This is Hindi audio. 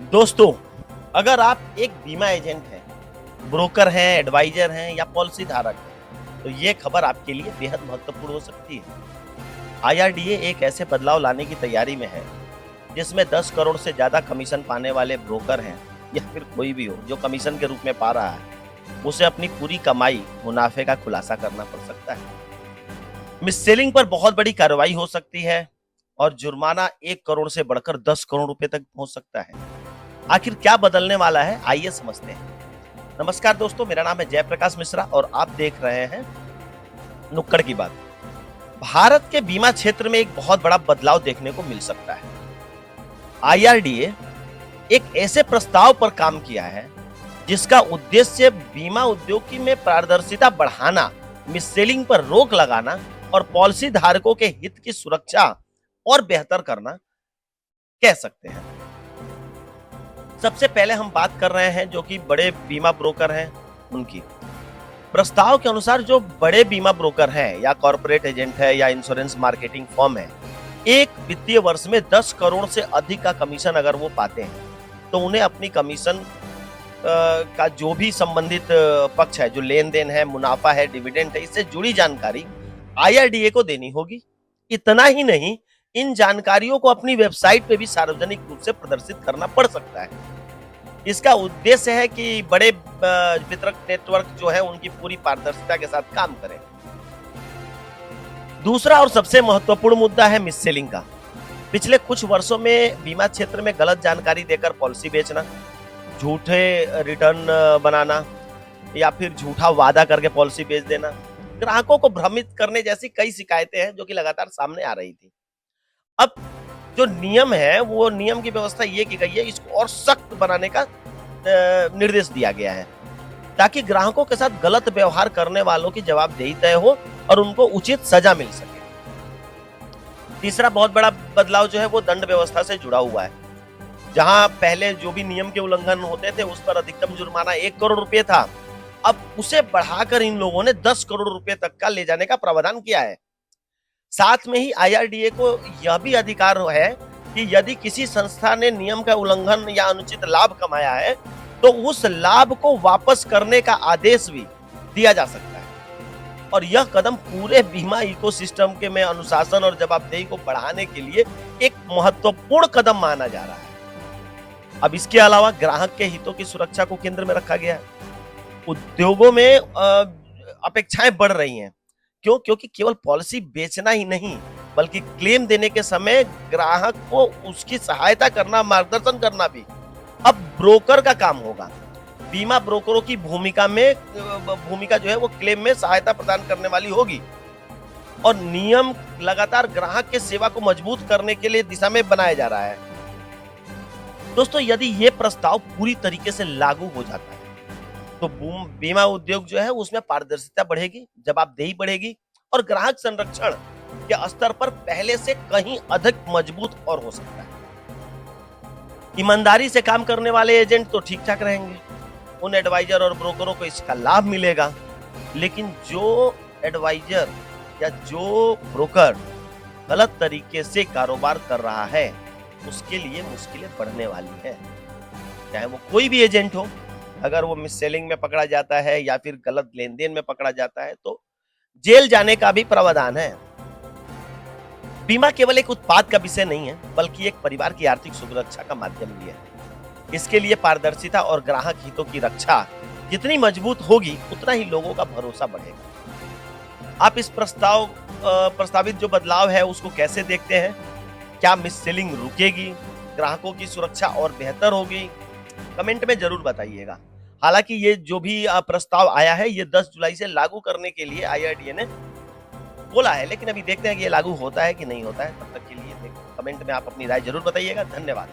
दोस्तों, अगर आप एक बीमा एजेंट हैं, ब्रोकर हैं, एडवाइजर हैं या पॉलिसी धारक हैं, तो ये खबर आपके लिए बेहद महत्वपूर्ण हो सकती है। आईआरडीए एक ऐसे बदलाव लाने की तैयारी में है, जिसमें 10 करोड़ से ज्यादा कमीशन पाने वाले ब्रोकर हैं या फिर कोई भी हो जो कमीशन के रूप में पा रहा है, उसे अपनी पूरी कमाई मुनाफे का खुलासा करना पड़ सकता है। मिस सेलिंग पर बहुत बड़ी कार्रवाई हो सकती है और जुर्माना 1 करोड़ से बढ़कर 10 करोड़ रुपए तक पहुंच सकता है। आखिर क्या बदलने वाला है, आइए समझते हैं। नमस्कार दोस्तों, मेरा नाम है जयप्रकाश मिश्रा और आप देख रहे हैं नुक्कड़ की बात। भारत के बीमा क्षेत्र में एक बहुत बड़ा बदलाव देखने को मिल सकता है। आईआरडीए एक ऐसे प्रस्ताव पर काम किया है जिसका उद्देश्य बीमा उद्योग की में पारदर्शिता बढ़ाना, मिससेलिंग पर रोक लगाना और पॉलिसी धारकों के हित की सुरक्षा और बेहतर करना कह सकते हैं। सबसे पहले हम बात कर रहे हैं जो कि बड़े बीमा ब्रोकर हैं उनकी। प्रस्ताव के अनुसार जो बड़े बीमा ब्रोकर हैं या कॉर्पोरेट एजेंट है या इंश्योरेंस मार्केटिंग फर्म है, एक वित्तीय वर्ष में 10 करोड़ से अधिक का कमीशन अगर वो पाते हैं तो उन्हें अपनी कमीशन का जो भी संबंधित पक्ष है, जो लेन देन है, मुनाफा है, डिविडेंड है, इससे जुड़ी जानकारी आईआरडीए को देनी होगी। इतना ही नहीं, इन जानकारियों को अपनी वेबसाइट पे भी सार्वजनिक रूप से प्रदर्शित करना पड़ सकता है। इसका उद्देश्य है कि बड़े वितरक नेटवर्क जो है उनकी पूरी पारदर्शिता के साथ काम करें। दूसरा और सबसे महत्वपूर्ण मुद्दा है मिससेलिंग का। पिछले कुछ वर्षों में बीमा क्षेत्र में गलत जानकारी देकर पॉलिसी बेचना, झूठे रिटर्न बनाना या फिर झूठा वादा करके पॉलिसी बेच देना, ग्राहकों को भ्रमित करने जैसी कई शिकायतें हैं जो कि लगातार सामने आ रही थी। अब जो नियम है, वो नियम की व्यवस्था ये की गई है, इसको और सख्त बनाने का निर्देश दिया गया है ताकि ग्राहकों के साथ गलत व्यवहार करने वालों की जवाबदेही तय हो और उनको उचित सजा मिल सके। तीसरा बहुत बड़ा बदलाव जो है वो दंड व्यवस्था से जुड़ा हुआ है। जहां पहले जो भी नियम के उल्लंघन होते थे उस पर अधिकतम जुर्माना 1 करोड़ रुपए था, अब उसे बढ़ाकर इन लोगों ने 10 करोड़ रुपए तक का ले जाने का प्रावधान किया है। साथ में ही आईआरडीए को यह भी अधिकार है कि यदि किसी संस्था ने नियम का उल्लंघन या अनुचित लाभ कमाया है तो उस लाभ को वापस करने का आदेश भी दिया जा सकता है। और यह कदम पूरे बीमा इकोसिस्टम के में अनुशासन और जवाबदेही को बढ़ाने के लिए एक महत्वपूर्ण कदम माना जा रहा है। अब इसके अलावा ग्राहक के हितों की सुरक्षा को केंद्र में रखा गया है। उद्योगों में अपेक्षाएं बढ़ रही हैं। क्यों? क्योंकि केवल पॉलिसी बेचना ही नहीं, बल्कि क्लेम देने के समय ग्राहक को उसकी सहायता करना, मार्गदर्शन करना भी अब ब्रोकर का काम होगा। बीमा ब्रोकरों की भूमिका जो है वो क्लेम में सहायता प्रदान करने वाली होगी और नियम लगातार ग्राहक के सेवा को मजबूत करने के लिए दिशा में बनाया जा रहा है। दोस्तों, यदि ये प्रस्ताव पूरी तरीके से लागू हो जाता है तो बीमा उद्योग जो है उसमें पारदर्शिता बढ़ेगी, जवाबदेही बढ़ेगी और ग्राहक संरक्षण के स्तर पर पहले से कहीं अधिक मजबूत और हो सकता है। ईमानदारी से काम करने वाले एजेंट तो ठीक ठाक रहेंगे, उन एडवाइजर और ब्रोकरों को इसका लाभ मिलेगा, लेकिन जो एडवाइजर या जो ब्रोकर गलत तरीके से कारोबार कर रहा है उसके लिए मुश्किलें बढ़ने वाली है। चाहे वो कोई भी एजेंट हो, अगर वो मिस सेलिंग में पकड़ा जाता है या फिर गलत लेन देन में पकड़ा जाता है तो जेल जाने का भी प्रावधान है। बीमा केवल एक उत्पाद का विषय नहीं है, बल्कि एक परिवार की आर्थिक सुरक्षा का माध्यम भी है। इसके लिए पारदर्शिता और ग्राहक हितों की रक्षा जितनी मजबूत होगी उतना ही लोगों का भरोसा बढ़ेगा। आप इस प्रस्तावित जो बदलाव है उसको कैसे देखते हैं? क्या मिस सेलिंग रुकेगी, ग्राहकों की सुरक्षा और बेहतर होगी? कमेंट में जरूर बताइएगा। हालांकि ये जो भी प्रस्ताव आया है ये 10 जुलाई से लागू करने के लिए आईआरडीए ने बोला है, लेकिन अभी देखते हैं कि ये लागू होता है कि नहीं होता है। तब तक के लिए कमेंट में आप अपनी राय जरूर बताइएगा। धन्यवाद।